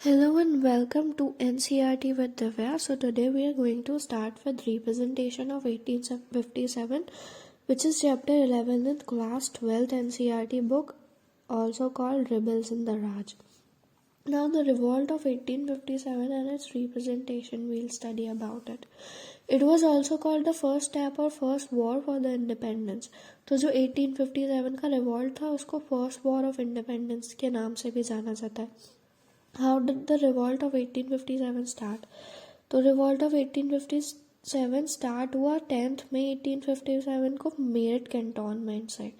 Hello and welcome to NCRT with Divya. So today we are going to start with representation of 1857, which is chapter 11 in class 12th NCRT book, also called Rebels in the Raj. Now the revolt of 1857 and its representation, we'll study about it. It was also called the first step or first war for the independence. तो जो 1857 का revolt था उसको first war of independence के नाम से भी जाना जाता है. How did the revolt of 1857 start? तो revolt of 1857 start हुआ 10th मई 1857 को मेरठ कैंटोनमेंट से.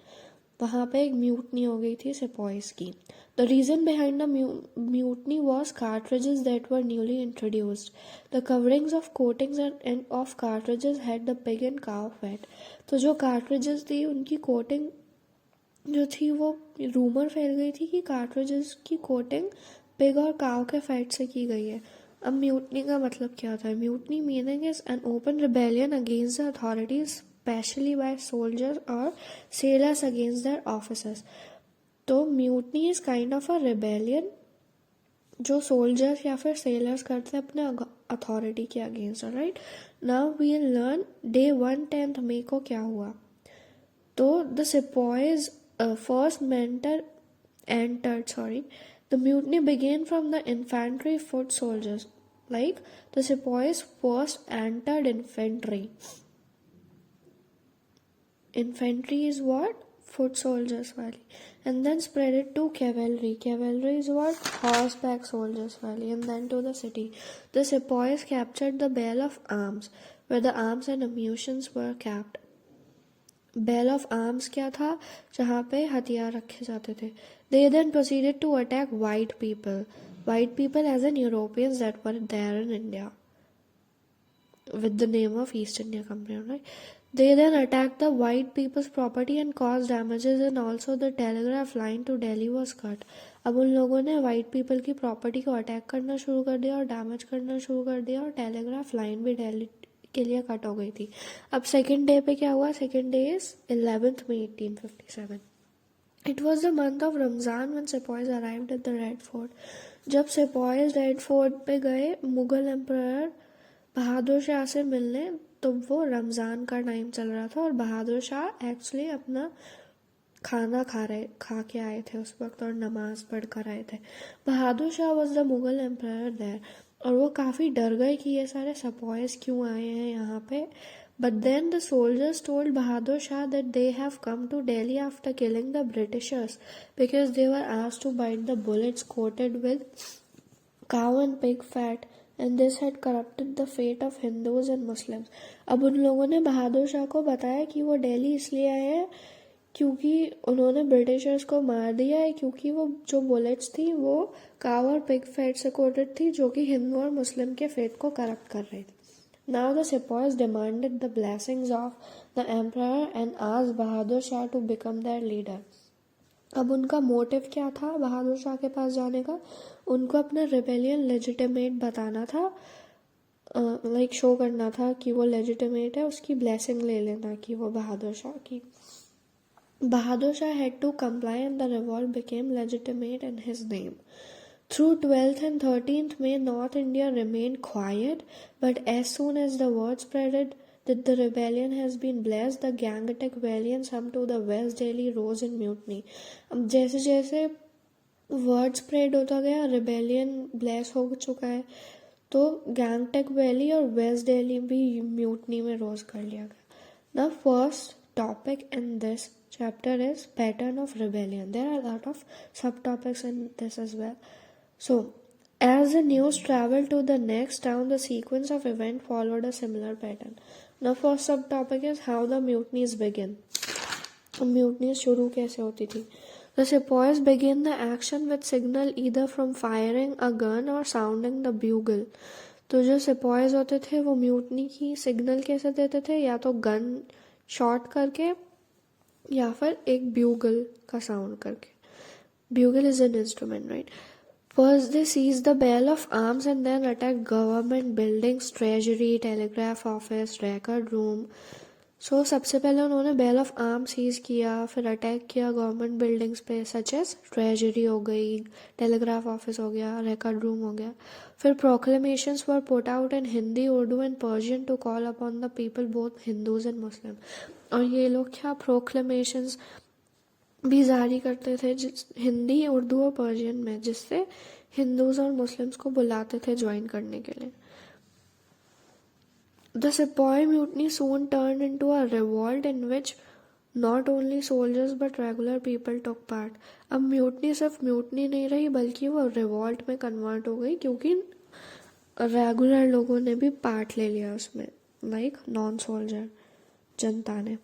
वहाँ पे एक म्यूटनी हो गई थी सिपाहीज की. The reason behind the mutiny was cartridges that were newly introduced. The coverings of coatings and of cartridges had the pig and cow fat. तो जो cartridges थी उनकी कोटिंग जो थी वो रूमर फैल गई थी कि कार्ट्रिजेस की कोटिंग पिग और काव के फैट से की गई है. अब म्यूटनी का मतलब क्या होता है? Mutiny meaning is an open rebellion against the authorities especially by soldiers और सेलर्स अगेंस्ट देयर ऑफिसर्स. तो mutiny is kind of a rebellion जो सोल्जर्स या फिर सेलर्स करते हैं अपने अथॉरिटी के against. Right, now we will learn day 1 10th मई को क्या हुआ. तो the sipahis first the mutiny began from the infantry foot soldiers. Like the sepoys first entered infantry. Infantry is what? Foot soldiers wali. And then spread it to cavalry. Cavalry is what? Horseback soldiers wali. And then to the city. The sepoys captured the bale of arms, where the arms and ammunitions were kept. Bell of arms क्या था? जहाँ पे हथियार रखे जाते थे. They then proceeded to attack white people as an Europeans that were there in India with the name of East India Company, right? They then attacked the white people's property and caused damages, and also the telegraph line to Delhi was cut. अब उन लोगों ने white people की property को attack करना शुरू कर दिया और डैमेज करना शुरू कर दिया और टेलीग्राफ लाइन भी दिल्ली के लिए कट हो गई थी. अब सेकेंड डे पे क्या हुआ? Second day is 11th May 1857. It was the month of Ramzan when sepoys arrived at the Red Fort. जब sepoys Red Fort पे गए मुगल एम्परर बहादुर शाह से मिलने, तो वो रमज़ान का टाइम चल रहा था और बहादुर शाह एक्चुअली अपना खाना खा के आए थे उस वक्त और नमाज पढ़ कर आए थे. Bahadur Shah was the Mughal emperor there और वो काफ़ी डर गए कि ये सारे सपॉयज क्यों आए हैं यहाँ पे. But then the soldiers told Bahadur Shah that they have come to Delhi after killing the britishers because they were asked to bite the bullets coated with cow and pig fat and this had corrupted the fate of Hindus and Muslims. अब उन लोगों ने बहादुर शाह को बताया कि वो दिल्ली इसलिए आए हैं क्योंकि उन्होंने ब्रिटिशर्स को मार दिया है, क्योंकि वो जो बुलेट्स थी वो काव और पिग फैट से कोटेड थी जो कि हिंदू और मुस्लिम के फेट को करप्ट कर रही थी. Now the sepoys demanded the blessings of the emperor and asked Bahadur Shah to become their leader. अब उनका मोटिव क्या था बहादुर शाह के पास जाने का? उनको अपना रिबेलियन लेजिटिमेट बताना था, लाइक शो करना था कि वो लेजिटिमेट है, उसकी ब्लेसिंग ले लेना कि वो बहादुर शाह की. Bahadur Shah had to comply and the revolt became legitimate in his name. Through 12th and 13th May, North India remained quiet, but as soon as the word spread that the rebellion has been blessed, the Gangetic Valley and some to the West Delhi rose in mutiny. अब जैसे जैसे word spread होता गया, rebellion bless हो चुका है, तो गैंगटेक valley और वेस्ट दिल्ली भी म्यूटनी में रोज कर लिया गया. The first topic in this chapter is pattern of rebellion. There are a lot of subtopics in this as well. So, as the news traveled to the next town, the sequence of events followed a similar pattern. Now, first subtopic is how the mutinies begin. Mutinies शुरू कैसे होती थी? The sepoys begin the action with signal either from firing a gun or sounding the bugle. तो जो sepoys होते थे वो mutiny की सिग्नल कैसे देते थे? या तो गन शॉट करके या फिर एक ब्यूगल का साउंड करके. Bugle is an instrument, right? First they seize the bell of arms and then attack government buildings, treasury, telegraph office, record room. So सबसे पहले उन्होंने बेल ऑफ आर्म सीज किया, फिर अटैक किया गवर्नमेंट बिल्डिंग्स पे, such as treasury हो गई, telegraph office हो गया, रिकॉर्ड रूम हो गया. फिर proclamations were put out in Hindi, Urdu and Persian to call upon the people both Hindus and Muslim. और ये लोग क्या प्रोक्लेमेशंस भी जारी करते थे हिंदी, उर्दू और पर्शियन में, जिससे हिंदूज और मुस्लिम्स को बुलाते थे ज्वाइन करने के लिए. The Sepoy Mutiny soon turned into a revolt in which not only soldiers but regular people took part. अब म्यूटनी सिर्फ म्यूटनी नहीं रही बल्कि वो रिवॉल्ट में कन्वर्ट हो गई, क्योंकि रेगुलर लोगों ने भी पार्ट ले लिया उसमें, लाइक नॉन सोल्जर जनता ने.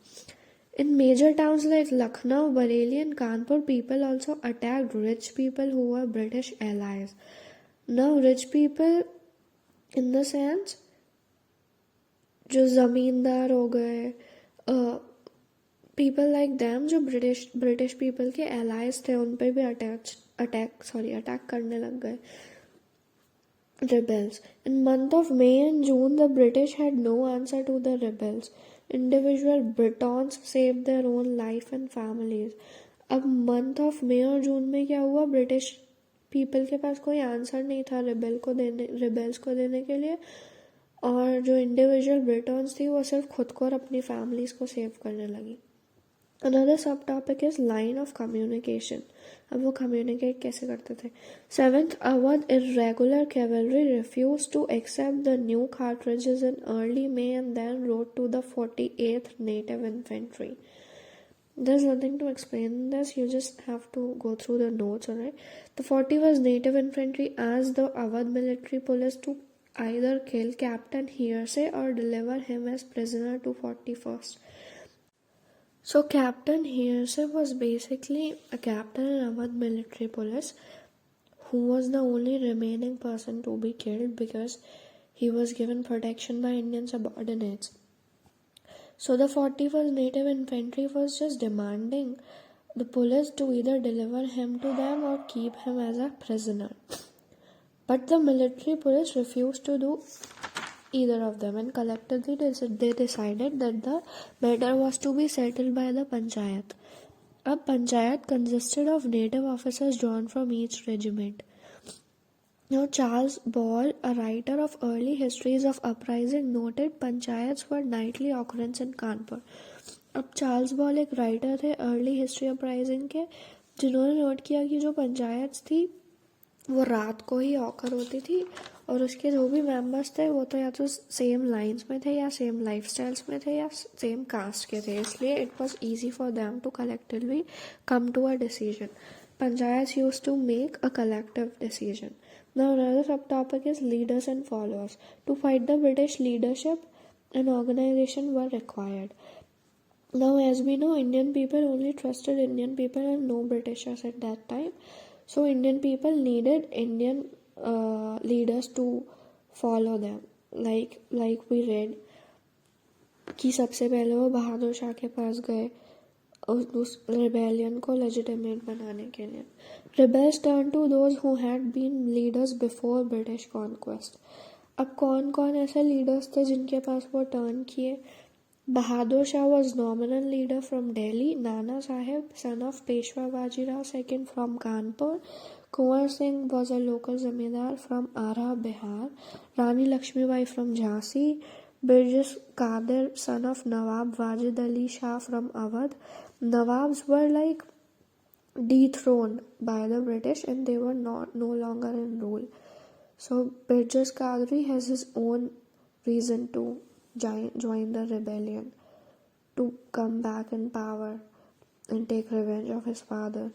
In major towns like Lucknow, Bareilly and Kanpur, people also attacked rich people who were British allies. Now rich people in the sense जो ज़मींदार हो गए, पीपल लाइक दैम जो ब्रिटिश पीपल के allies थे, उन पर भी अटैक करने लग गए rebels. In month of May and June, the British had no answer to the rebels. Individual Britons saved their own life and families. अब मंथ ऑफ मे और जून में क्या हुआ, ब्रिटिश पीपल के पास कोई आंसर नहीं था रिबेल्स को देने के लिए, और जो इंडिविजुअल ब्रिटन्स थी वो सिर्फ खुद को और अपनी फैमिलीज को सेव करने लगी. Another subtopic is line of communication. अब वो कम्युनिकेट कैसे करते थे. 7th Awadh irregular cavalry refused to accept the new cartridges in early May and then wrote to the 48th Native Infantry. There's nothing to explain this, you just have to go through the notes, alright. The 41st Native Infantry asked the Awadh military police to either kill Captain Hearsay or deliver him as prisoner to 41st. So Captain Hearsay was basically a captain in Awadh military police who was the only remaining person to be killed because he was given protection by Indian subordinates. So the 41st Native Infantry was just demanding the police to either deliver him to them or keep him as a prisoner. But the military police refused to do either of them, and collectively they decided that the matter was to be settled by the Panchayat. A Panchayat consisted of native officers drawn from each regiment. Now Charles Ball, a writer of early histories of uprising, noted Panchayats were nightly occurrence in Kanpur. अब Charles ball एक writer थे early history uprising के, जिन्होंने note किया कि जो पंचायत थी वो रात को ही ऑकर होती थी, और उसके जो भी मेंबर्स थे वो तो या तो सेम लाइंस में थे या सेम लाइफस्टाइल्स में थे या सेम कास्ट के थे, इसलिए it was easy for them to collectively come to a decision. Panchayat used to make a collective decision. Now another subtopic is leaders and followers. To fight the British, leadership and organization were required. Now as we know, Indian people only trusted Indian people and no Britishers at that time. So Indian people needed Indian leaders to follow them. Like we read कि सबसे पहले वो बहादुर शाह के पास गए उस rebellion को legitimate बनाने के लिए. Rebels turned to those who had been leaders before British conquest. अब कौन कौन ऐसे लीडर्स थे जिनके पास वो टर्न किए. Bahadur Shah was nominal leader from Delhi. Nana Sahib, son of Peshwa Bajirao II from Kanpur. Kunwar Singh was a local zamindar from Ara, Bihar. Rani Lakshmibai from Jhansi. Birjas Qadir, son of Nawab Wajid Ali Shah from Awadh. Nawabs were like dethroned by the British and they were no longer in rule. So Birjas Qadri has his own reason to join the rebellion, to come back in power and take revenge of his father.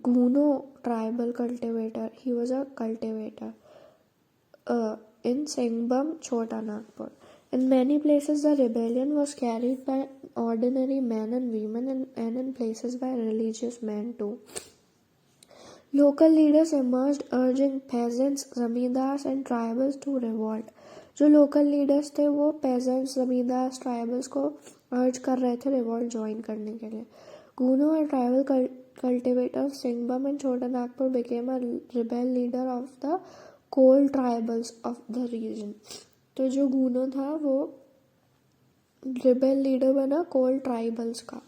Guno, tribal cultivator, he was a cultivator in Singbam, Chota Nagpur. In many places the rebellion was carried by ordinary men and women and in places by religious men too. Local leaders emerged urging peasants, zamindars and tribals to revolt. जो local leaders थे वो pageants, zamindars, tribals को अर्ज कर रहे थे revolt join करने के लिए. गूनो और ट्राइबल कल्टिवेटर्स सिंगबम and Chota Nagpur became a rebel leader of the Kol tribals of the region. तो जो गूनो था वो रिबेल लीडर बना कोल ट्राइबल्स का।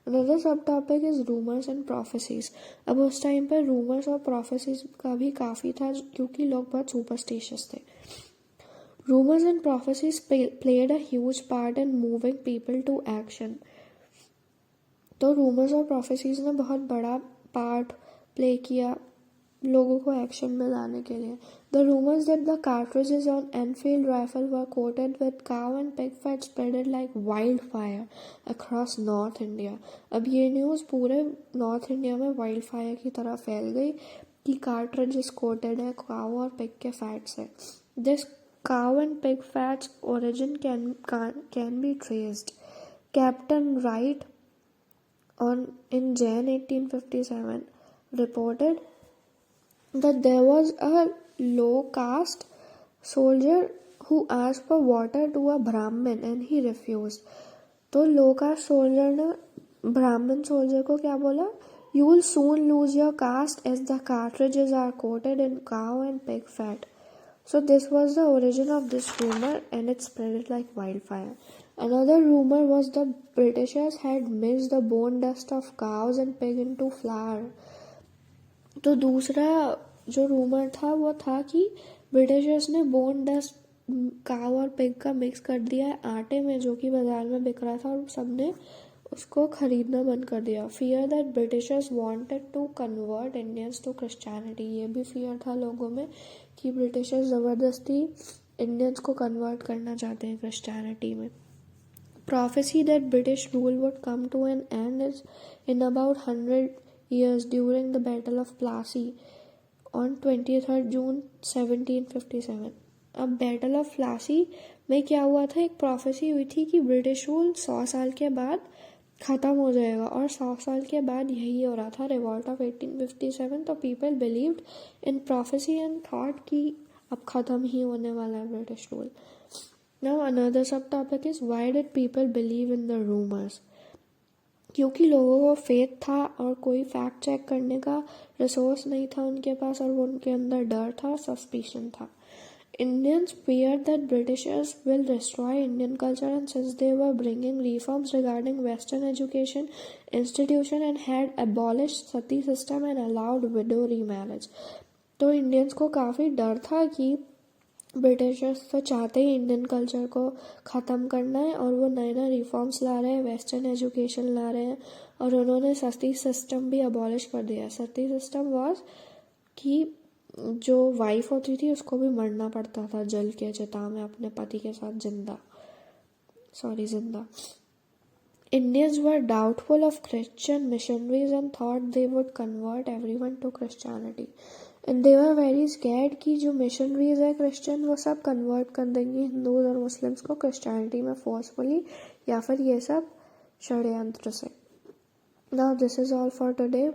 Another subtopic is rumours and prophecies. अब उस टाइम पर रूमर्स और प्रोफेसीज का भी काफ़ी था क्योंकि लोग बहुत सुपरस्टिशियस थे। Rumours and prophecies played a huge part in moving people to action. तो रूमर्स और प्रोफेसीज ने बहुत बड़ा पार्ट प्ले किया लोगों को एक्शन में लाने के लिए। The rumours that the cartridges on Enfield rifle were coated with cow and pig fat spreaded like wild fire across north India. अब ये न्यूज़ पूरे नॉर्थ इंडिया में वाइल्ड फायर की तरह फैल गई कि कार्ट्रिजेस कोटेड है काउ और पिग के फैट से। This cow and pig fats origin can be traced. Captain right in Jan 1857 reported that there was a low caste soldier who asked for water to a Brahmin and he refused. तो लो cast soldier ने ब्राह्मण soldier को क्या बोला? You will soon lose your caste as the cartridges are coated in cow and pig fat. So this was the origin of this rumor and it spread like wildfire. Another rumor was the Britishers had mixed the bone dust of cows and pig into flour. तो दूसरा जो rumour था वो था कि Britishers ने bone dust काव और पिग का मिक्स कर दिया है आटे में जो कि बाजार में बिक रहा था और सबने उसको खरीदना बंद कर दिया। Fear that britishers wanted to convert Indians to Christianity. ये भी फियर था लोगों में कि ब्रिटिशर्स ज़बरदस्ती इंडियंस को कन्वर्ट करना चाहते हैं क्रिश्चियनिटी में। Prophecy that British rule would come to an end is in about 100 years during the Battle of Plassey on 23rd June 1757. अब बैटल ऑफ प्लासी में क्या हुआ था? एक प्रोफेसी हुई थी कि ब्रिटिश रूल 100 साल के बाद ख़त्म हो जाएगा और 100 साल के बाद यही हो रहा था, रिवॉल्ट ऑफ 1857। तो people believed in prophecy and thought कि अब ख़त्म ही होने वाला है British rule. Now another subtopic is why did people believe in the rumors? क्योंकि लोगों को फेथ था और कोई फैक्ट चेक करने का रिसोर्स नहीं था उनके पास और वो उनके अंदर डर था, सस्पिशन था। Indians feared that Britishers will destroy Indian culture and since they were bringing reforms regarding Western education institution and had abolished sati system and allowed widow remarriage. तो इंडियंस को काफ़ी डर था कि ब्रिटिशर्स तो चाहते ही इंडियन कल्चर को ख़त्म करना है और वो नए नए रिफॉर्म्स ला रहे हैं, वेस्टर्न एजुकेशन ला रहे हैं और उन्होंने सती सिस्टम भी अबॉलिश कर दिया। सती सिस्टम वाज कि जो वाइफ होती थी उसको भी मरना पड़ता था जल के चिता में अपने पति के साथ जिंदा। Indians were doubtful of Christian missionaries and thought they would convert everyone to Christianity. And they were very scared कि जो मिशनरीज है क्रिश्चियन वो सब कन्वर्ट कर देंगे हिंदूज और मुस्लिम्स को क्रिश्चियनिटी में फोर्सफुली या फिर ये सब षड्यंत्र से। Now this is all for today.